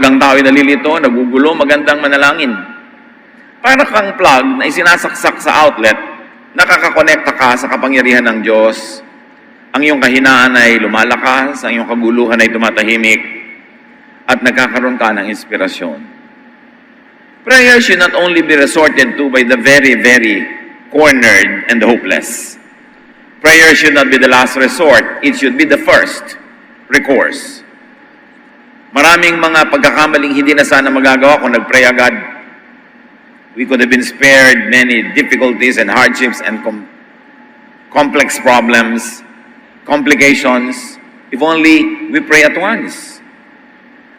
Kapag ang tao'y nalilito, nagugulo, magandang manalangin. Para kang plug na isinasaksak sa outlet, nakakakonekta ka sa kapangyarihan ng Diyos. Ang iyong kahinaan ay lumalakas, ang iyong kaguluhan ay tumatahimik, at nagkakaroon ka ng inspirasyon. Prayer should not only be resorted to by the very, very cornered and hopeless. Prayer should not be the last resort. It should be the first recourse. Maraming mga pagkakamaling hindi na sana magagawa kung nag-pray agad. We could have been spared many difficulties and hardships and complex problems, complications, if only we pray at once.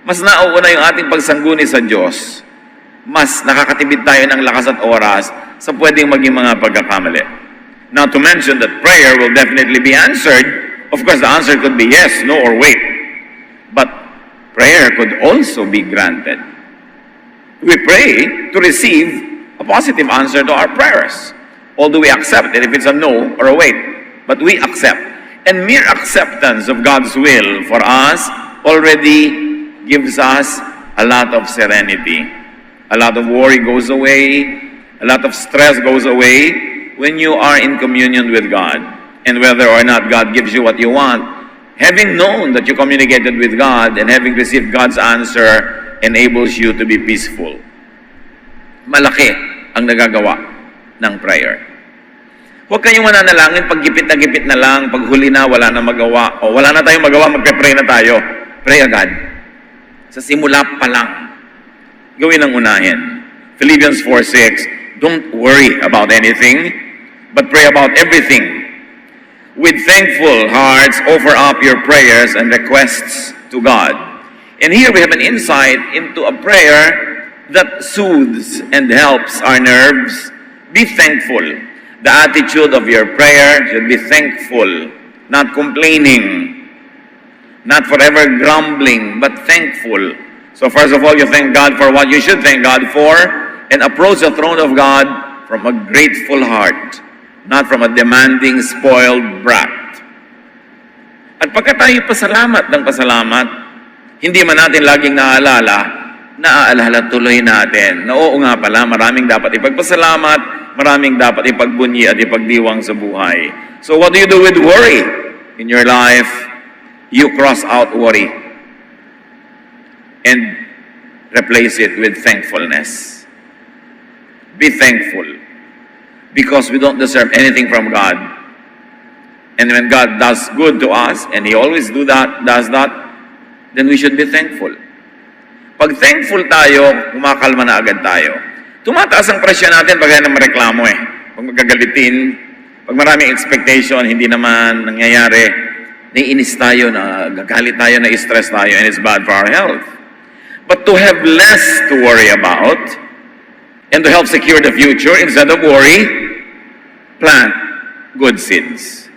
Mas nauuna yung ating pagsangguni sa Diyos, mas nakakatibid tayo ng lakas at oras sa pwedeng maging mga pagkakamali. Not to mention that prayer will definitely be answered. Of course, the answer could be yes, no, or wait. But prayer could also be granted. We pray to receive a positive answer to our prayers. Although we accept it if it's a no or a wait. But we accept. And mere acceptance of God's will for us already gives us a lot of serenity. A lot of worry goes away. A lot of stress goes away when you are in communion with God. And whether or not God gives you what you want, having known that you communicated with God and having received God's answer enables you to be peaceful. Malaki ang nagagawa ng prayer. Huwag kayong mananalangin pag gipit na lang, pag huli na, wala na magawa, o wala na tayong magawa, magpe-pray na tayo. Pray agad. Sa simula pa lang, gawin ang unahin. Philippians 4:6, don't worry about anything, but pray about everything. With thankful hearts, offer up your prayers and requests to God. And here we have an insight into a prayer that soothes and helps our nerves. Be thankful. The attitude of your prayer should be thankful, not complaining, not forever grumbling, but thankful. So first of all, you thank God for what you should thank God for, and approach the throne of God from a grateful heart, not from a demanding, spoiled brat. At pagka tayo pasalamat ng pasalamat, hindi man natin laging naaalala tuloy natin na oo nga pala, maraming dapat ipagpasalamat, maraming dapat ipagbunyi at ipagdiwang sa buhay. So what do you do with worry in your life? You cross out worry and replace it with thankfulness. Be thankful because we don't deserve anything from God. And when God does good to us, and He always does that, then we should be thankful. Pag thankful tayo, kumakalma na agad tayo. Tumataas ang presyon natin pag na mareklamo eh. Pag magagalitin, pag maraming expectation, hindi naman nangyayari, naiinis tayo, nagagalit tayo, na-stress tayo, and it's bad for our health. But to have less to worry about, and to help secure the future, instead of worry, plant good seeds.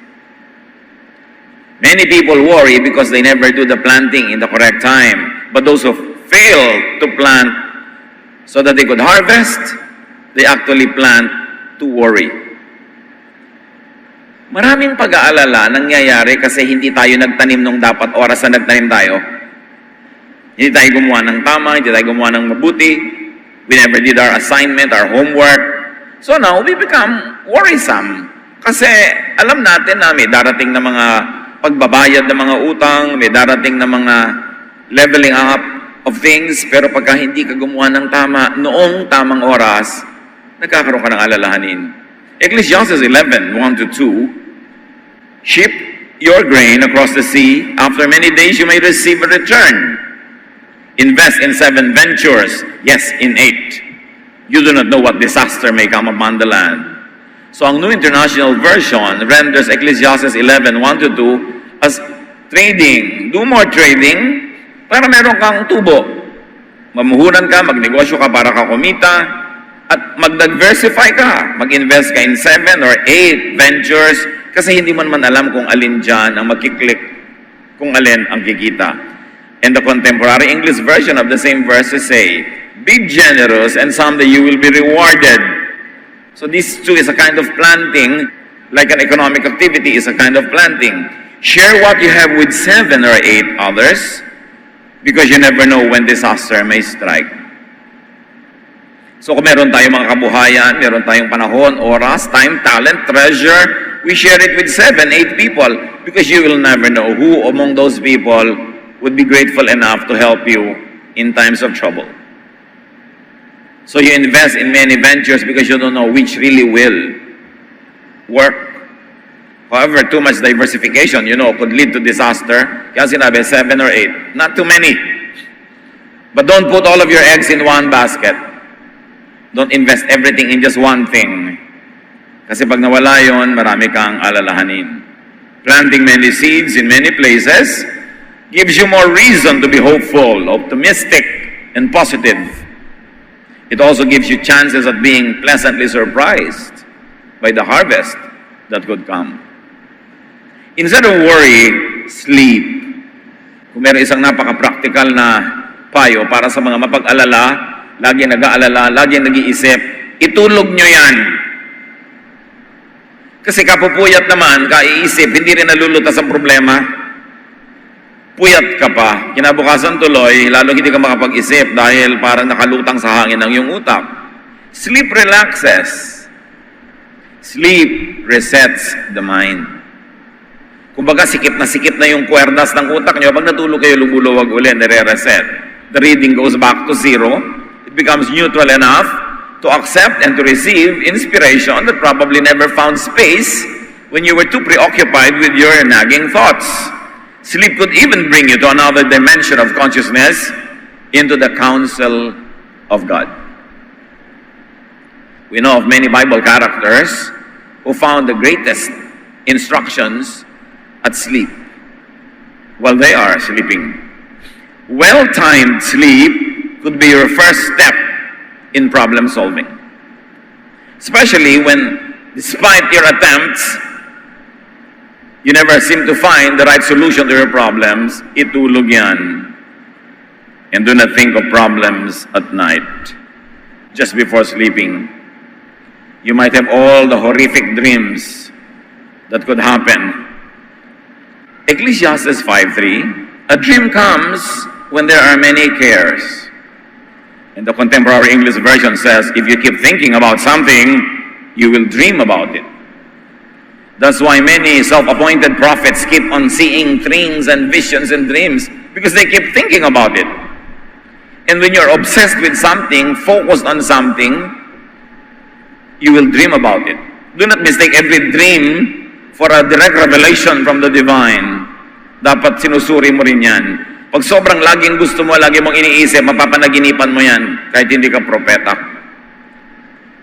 Many people worry because they never do the planting in the correct time. But those who fail to plant so that they could harvest, they actually plant to worry. Maraming pag-aalala nangyayari kasi hindi tayo nagtanim nung dapat oras na nagtanim tayo. Hindi tayo gumawa ng tama, hindi tayo gumawa ng mabuti. We never did our assignment, our homework. So now, we become worrisome. Kasi alam natin na may darating na mga pagbabayad ng mga utang, may darating na mga leveling up of things, pero pagka hindi ka gumawa ng tama, noong tamang oras, nagkakaroon ka ng alalahanin. Ecclesiastes 11:1-2, ship your grain across the sea, after many days you may receive a return. Invest in 7 ventures, yes, in 8. You do not know what disaster may come upon the land. So ang New International Version renders Ecclesiastes 11:1-2 as trading. Do more trading para meron kang tubo. Mamuhunan ka, magnegosyo ka para ka kumita, at mag-diversify ka. Mag-invest ka in 7 or 8 ventures kasi hindi man alam kung alin dyan ang magkiklik, kung alin ang kikita. And the contemporary English version of the same verses say, be generous and someday you will be rewarded. So this too is a kind of planting, like an economic activity is a kind of planting. Share what you have with 7 or 8 others, Because you never know when disaster may strike. So kung meron tayong mga kabuhayan, meron tayong panahon, oras, time, talent, treasure, we share it with 7, 8 people because you will never know who among those people would be grateful enough to help you in times of trouble. So you invest in many ventures because you don't know which really will work. However, too much diversification, could lead to disaster. Kaya sinabi, 7 or 8. Not too many. But don't put all of your eggs in one basket. Don't invest everything in just one thing. Kasi pag nawala yon, marami kang alalahanin. Planting many seeds in many places gives you more reason to be hopeful, optimistic, and positive. It also gives you chances of being pleasantly surprised by the harvest that could come. Instead of worry, sleep. Kung meron isang napaka-practical na payo para sa mga mapag-alala, lagi nag-aalala, lagi nag-iisip, itulog nyo yan. Kasi kapupuyat naman, kaiisip, hindi rin nalulutas ang problema. Puyat ka pa, kinabukasan tuloy, lalo hindi ka makapag-isip dahil parang nakalutang sa hangin ang iyong utak. Sleep relaxes. Sleep resets the mind. Kumbaga, sikip na yung kwerdas ng utak nyo. Pag natulog kayo, lumuluwag ulit, nire-reset. The reading goes back to zero. It becomes neutral enough to accept and to receive inspiration that probably never found space when you were too preoccupied with your nagging thoughts. Sleep could even bring you to another dimension of consciousness into the counsel of God. We know of many Bible characters who found the greatest instructions at sleep while they are sleeping. Well-timed sleep could be your first step in problem solving. Especially when, despite your attempts, you never seem to find the right solution to your problems, itulog yan. And do not think of problems at night. Just before sleeping, you might have all the horrific dreams that could happen. Ecclesiastes 5:3, a dream comes when there are many cares. And the contemporary English version says, if you keep thinking about something, you will dream about it. That's why many self-appointed prophets keep on seeing things and visions and dreams because they keep thinking about it. And when you're obsessed with something, focused on something, you will dream about it. Do not mistake every dream for a direct revelation from the divine. Dapat sinusuri mo rin yan. Pag sobrang laging gusto mo, lagi mong iniisip, mapapanaginipan mo yan kahit hindi ka propeta.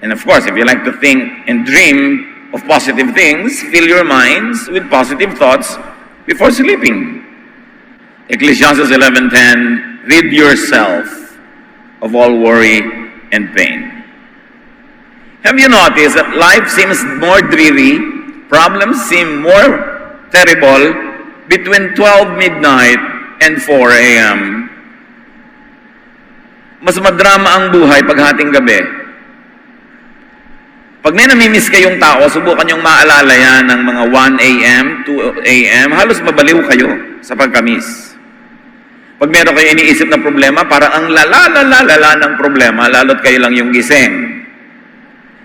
And of course, if you like to think and dream of positive things, fill your minds with positive thoughts before sleeping. Ecclesiastes 11:10, rid yourself of all worry and pain. Have you noticed that life seems more dreary, problems seem more terrible between 12 midnight and 4 a.m.? Mas madrama ang buhay paghating gabi. Pag may namimiss kayong tao, subukan yung maalala yan ng mga 1 a.m., 2 a.m., halos mabaliw kayo sa pagkamis. Pag meron kayo iniisip na problema, parang ang lala ng problema, lalo't kayo lang yung gising.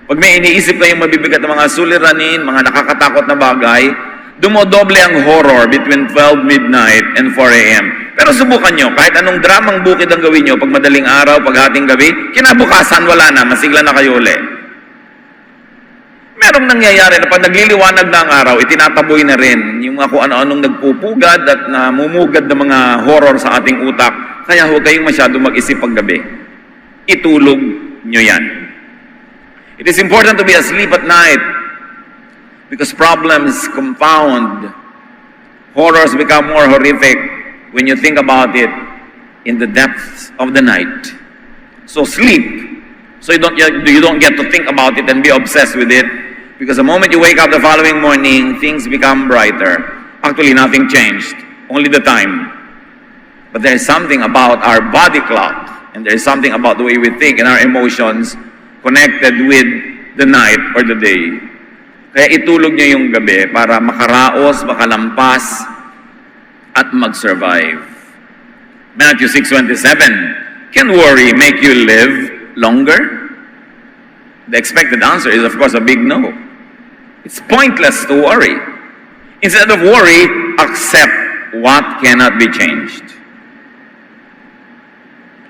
Pag may iniisip kayong mabibigat na mga suliranin, mga nakakatakot na bagay, dumodoble ang horror between 12 midnight and 4 a.m. Pero subukan nyo, kahit anong dramang bukid ang gawin nyo, pag madaling araw, pag hating gabi, kinabukasan, wala na, masigla na kayo ulit. Merong nangyayari na pag nagliliwanag na ang araw, itinataboy na rin yung mga kung ano-anong nagpupugad at namumugad na mga horror sa ating utak. Kaya huwag kayong masyado mag-isip pag gabi. Itulog nyo yan. It is important to be asleep at night because problems compound. Horrors become more horrific when you think about it in the depths of the night. So sleep, so you don't get to think about it and be obsessed with it. Because the moment you wake up the following morning, things become brighter. Actually, nothing changed, only the time. But there is something about our body clock, and there is something about the way we think and our emotions connected with the night or the day. Kaya itulog niyo yung gabi para makaraos, makalampas, at mag-survive. Matthew 6:27, can worry make you live longer? The expected answer is, of course, a big no. It's pointless to worry. Instead of worry, accept what cannot be changed.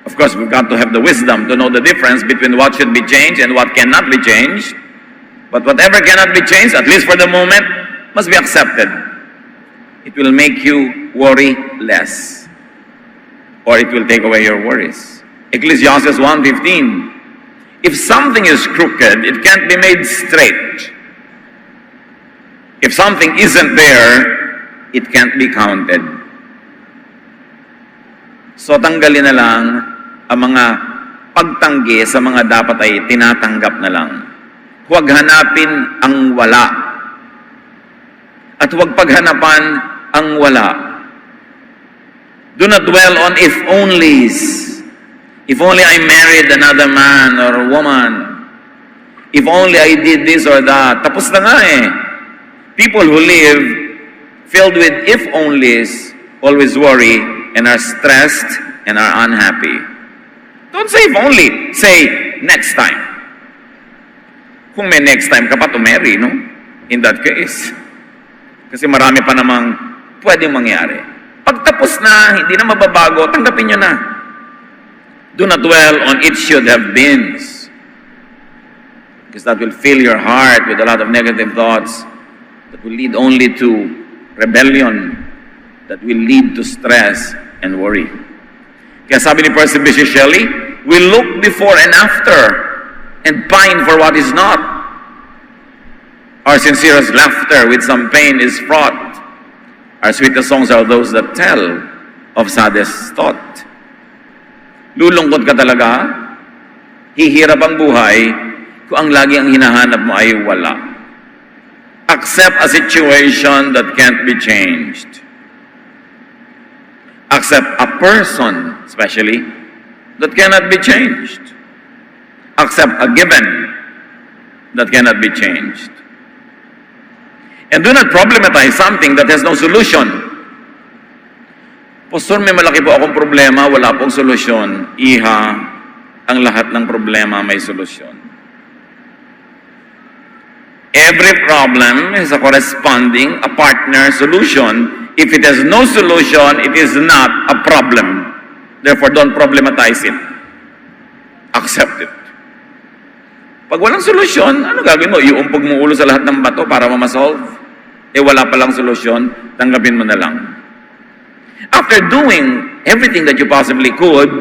Of course, we've got to have the wisdom to know the difference between what should be changed and what cannot be changed. But whatever cannot be changed, at least for the moment, must be accepted. It will make you worry less, or it will take away your worries. Ecclesiastes 1:15, if something is crooked, it can't be made straight. If something isn't there, it can't be counted. So tanggalin na lang ang mga pagtanggi sa mga dapat ay tinatanggap na lang. Huwag hanapin ang wala. At huwag paghanapan ang wala. Do not dwell on if onlys. If only I married another man or woman. If only I did this or that. Tapos na nga eh. People who live filled with if onlys always worry and are stressed and are unhappy. Don't say if only. Say next time. Kung may next time ka pa to marry, no? In that case. Kasi marami pa namang pwedeng mangyari. Pagtapos na, hindi na mababago, tanggapin nyo na. Do not dwell on it should have been. Because that will fill your heart with a lot of negative thoughts that will lead only to rebellion, that will lead to stress and worry. Kaya sabi ni Percy Bysshe Shelley, we look before and after and pine for what is not. Our sincerest laughter with some pain is fraught. Our sweetest songs are those that tell of saddest thought. Lulungkot ka talaga, hihirap ang buhay kung ang lagi ang hinahanap mo ay wala. Accept a situation that can't be changed. Accept a person, especially, that cannot be changed. Accept a given that cannot be changed. And do not problematize something that has no solution. Pastor, may malaki po akong problema, wala pong solusyon. Iha, ang lahat ng problema may solusyon. Every problem has a corresponding, a partner solution. If it has no solution, it is not a problem. Therefore, don't problematize it. Accept it. Pag walang solusyon, ano gagawin mo? Iumpog mo ulo sa lahat ng bato para ma-solve? Wala palang solusyon, tanggapin mo na lang. After doing everything that you possibly could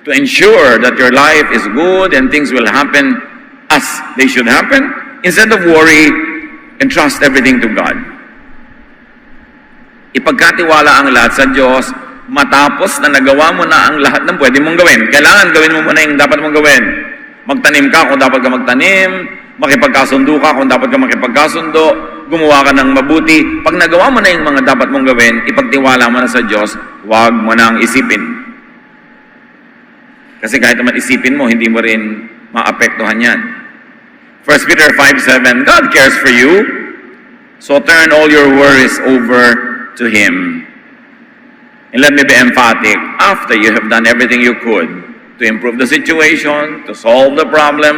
to ensure that your life is good and things will happen as they should happen, instead of worry, entrust everything to God. Ipagkatiwala ang lahat sa Diyos, matapos na nagawa mo na ang lahat ng pwede mong gawin. Kailangan gawin mo muna yung dapat mong gawin. Magtanim ka kung dapat ka magtanim, makipagkasundo ka kung dapat ka makipagkasundo, gumawa ka ng mabuti. Pag nagawa mo na yung mga dapat mong gawin, ipagtiwala mo na sa Diyos, huwag mo nang isipin. Kasi kahit naman isipin mo, hindi mo rin maapektuhan yan. 1 Peter 5:7, God cares for you, so turn all your worries over to Him. And let me be emphatic, after you have done everything you could to improve the situation, to solve the problem,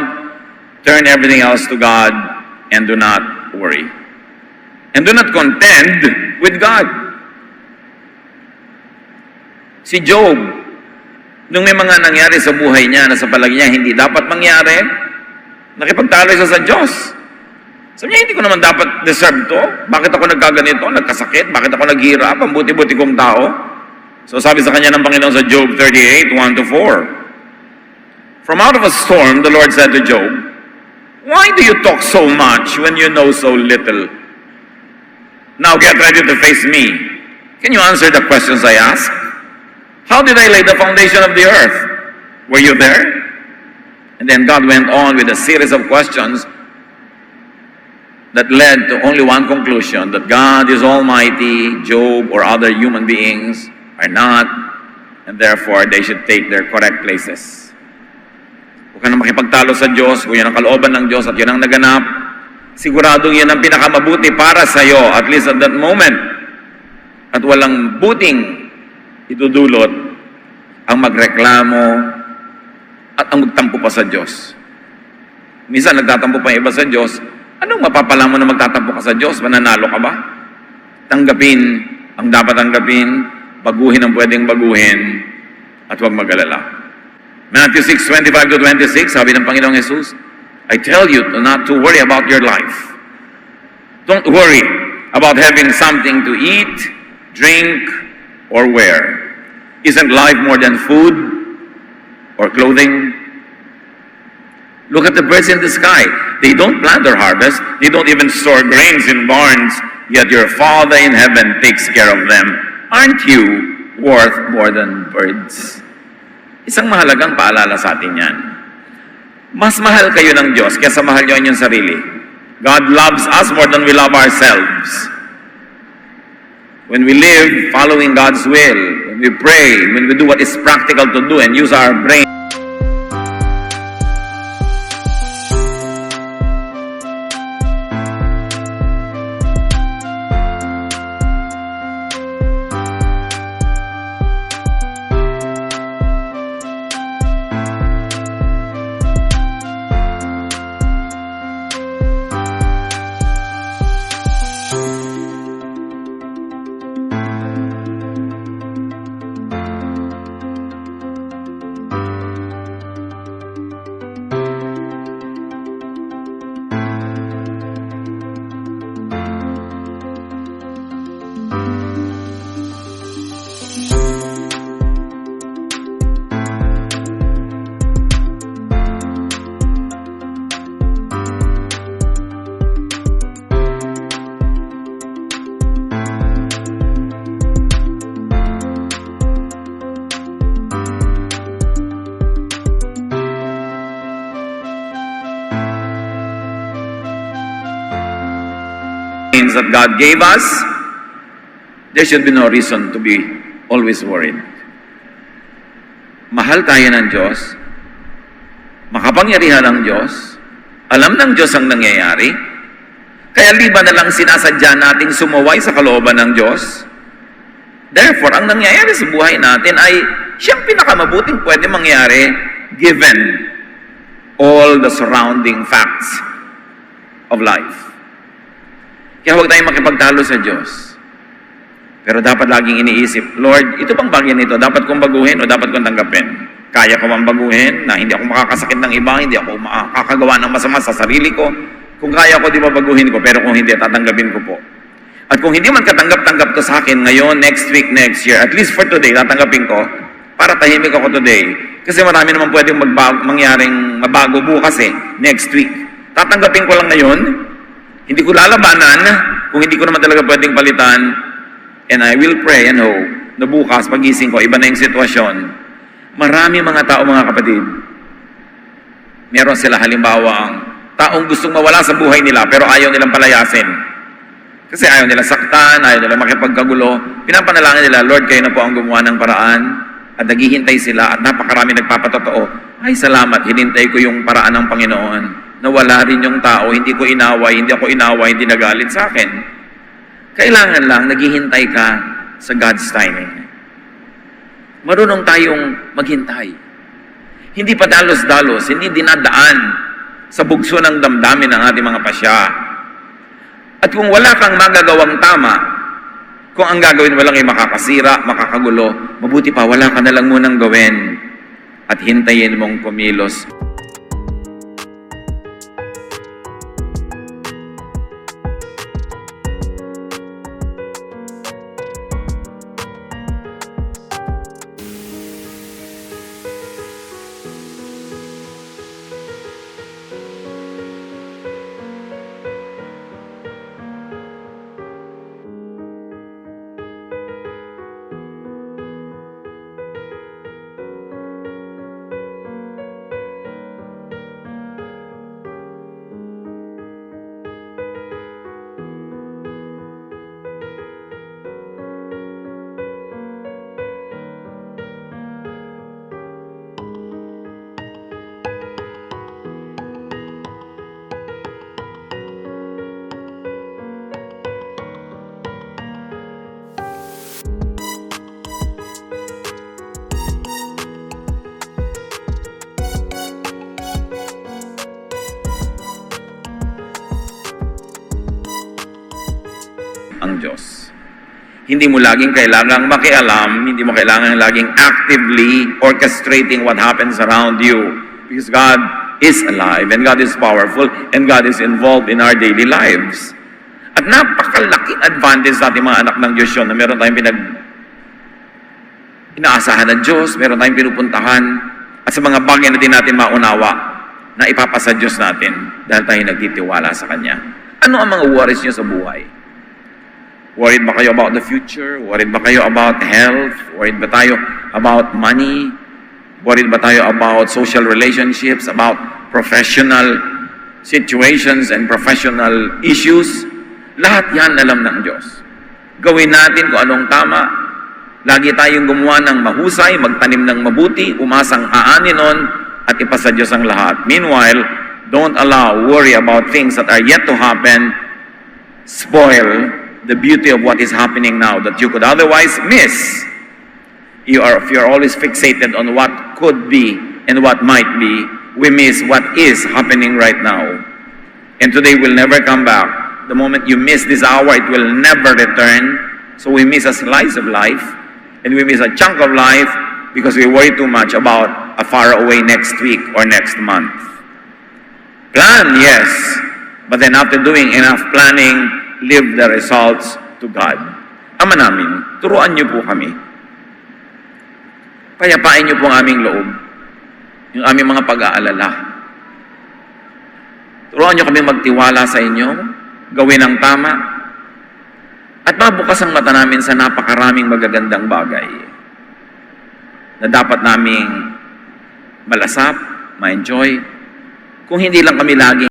turn everything else to God and do not worry. And do not contend with God. Si Job, nung may mga nangyari sa buhay niya na sa palagi niya hindi dapat mangyari, nakipagtalo siya sa Diyos. Sabi niya, hindi ko naman dapat deserve to. Bakit ako nagkaganito, nagkasakit? Bakit ako naghirap? Ang buti-buti kong tao. So sabi sa kanya ng Panginoon sa Job 38, 1-4, from out of a storm, the Lord said to Job, why do you talk so much when you know so little? Now get ready to face me. Can you answer the questions I ask? How did I lay the foundation of the earth? Were you there? And then God went on with a series of questions that led to only one conclusion, that God is almighty, Job or other human beings are not, and therefore they should take their correct places. Huwag ka na makipagtalo sa Diyos, kung yan ang kalooban ng Diyos at yan ang naganap, siguradong yan ang pinakamabuti para sa iyo, at least at that moment. At walang buting itudulot ang magreklamo, at ang magtampo pa sa Diyos. Minsan nagtatampo pa yung iba sa Diyos. Anong mapapala mo na magtatampo ka sa Diyos? Mananalo ka ba? Tanggapin ang dapat tanggapin, baguhin ang pwedeng baguhin, at huwag mag-alala. Matthew 6:25-26, sabi ng Panginoong Jesus, I tell you not to worry about your life. Don't worry about having something to eat, drink, or wear. Isn't life more than food or clothing? Look at the birds in the sky. They don't plant or harvest. They don't even store grains in barns, yet your Father in heaven takes care of them. Aren't you worth more than birds? Isang mahalagang paalala sa atin yan. Mas mahal kayo ng Diyos kaysa mahal nyo inyong sarili. God loves us more than we love ourselves. When we live following God's will, when we pray, when we do what is practical to do and use our brain, that God gave us, there should be no reason to be always worried. Mahal tayo ng Diyos, makapangyarihan ng Diyos, alam ng Diyos ang nangyayari, kaya liba na lang sinasadya nating sumuway sa kalooban ng Diyos. Therefore, ang nangyayari sa buhay natin ay siyang pinakamabuting pwede mangyari given all the surrounding facts of life. Kaya huwag tayong makipagtalo sa Diyos. Pero dapat laging iniisip, Lord, ito bang bagay nito? Dapat kong baguhin o dapat kong tanggapin? Kaya ko bang baguhin na hindi ako makakasakit ng iba, hindi ako makakagawa ng masama sa sarili ko? Kung kaya ko, di ba baguhin ko? Pero kung hindi, tatanggapin ko po. At kung hindi man katanggap-tanggap to sa akin ngayon, next week, next year, at least for today, tatanggapin ko para tahimik ako today. Kasi marami naman pwedeng mangyaring mabago bukas next week. Tatanggapin ko lang ngayon, hindi ko lalabanan kung hindi ko naman talaga pwedeng palitan, and I will pray and hope na bukas, pagising ko, iba na yung sitwasyon. Marami mga tao, mga kapatid, meron sila halimbawa ang taong gustong mawala sa buhay nila pero ayaw nilang palayasin. Kasi ayaw nilang saktan, ayaw nilang makipagkagulo. Pinapanalangin nila, Lord, kayo na po ang gumawa ng paraan, at naghihintay sila at napakarami nagpapatotoo. Ay, salamat, hinintay ko yung paraan ng Panginoon. Nawala rin yung tao, hindi ko inaway, hindi ako inaway, hindi nagalit sa akin. Kailangan lang, naghihintay ka sa God's timing. Marunong tayong maghintay. Hindi pa dalos-dalos, hindi dinadaan sa bugso ng damdamin ng ating mga pasya. At kung wala kang magagawang tama, kung ang gagawin mo lang ay makakasira, makakagulo, mabuti pa, wala ka na lang munang gawin at hintayin mong kumilos. Diyos. Hindi mo laging kailangang makialam, hindi mo kailangang laging actively orchestrating what happens around you. Because God is alive, and God is powerful, and God is involved in our daily lives. At napakalaking advantage sa ating mga anak ng Diyos yun, na meron tayong inaasahan ng Diyos, meron tayong pinupuntahan, at sa mga bagay na din natin maunawa, na ipapasa Diyos natin, dahil tayo nagtitiwala sa Kanya. Ano ang mga worries niyo sa buhay? Worried ba kayo about the future? Worried ba kayo about health? Worried ba tayo about money? Worried ba tayo about social relationships, about professional situations and professional issues? Lahat yan alam ng Diyos. Gawin natin kung anong tama. Lagi tayong gumawa ng mahusay, magtanim ng mabuti, umasang aanin nun, at ipasa Diyos ang lahat. Meanwhile, don't allow worry about things that are yet to happen spoil the beauty of what is happening now that you could otherwise miss. If you're always fixated on what could be and what might be, we miss what is happening right now. And today will never come back. The moment you miss this hour, it will never return. So we miss a slice of life, and we miss a chunk of life because we worry too much about a far away next week or next month. Plan, yes. But then after doing enough planning, leave the results to God. Ama namin, turuan niyo po kami. Payapain niyo po ang aming loob, yung aming mga pag-aalala. Turuan niyo kami magtiwala sa inyo, gawin ang tama, at mabukas ang mata namin sa napakaraming magagandang bagay na dapat naming malasap, ma-enjoy, kung hindi lang kami laging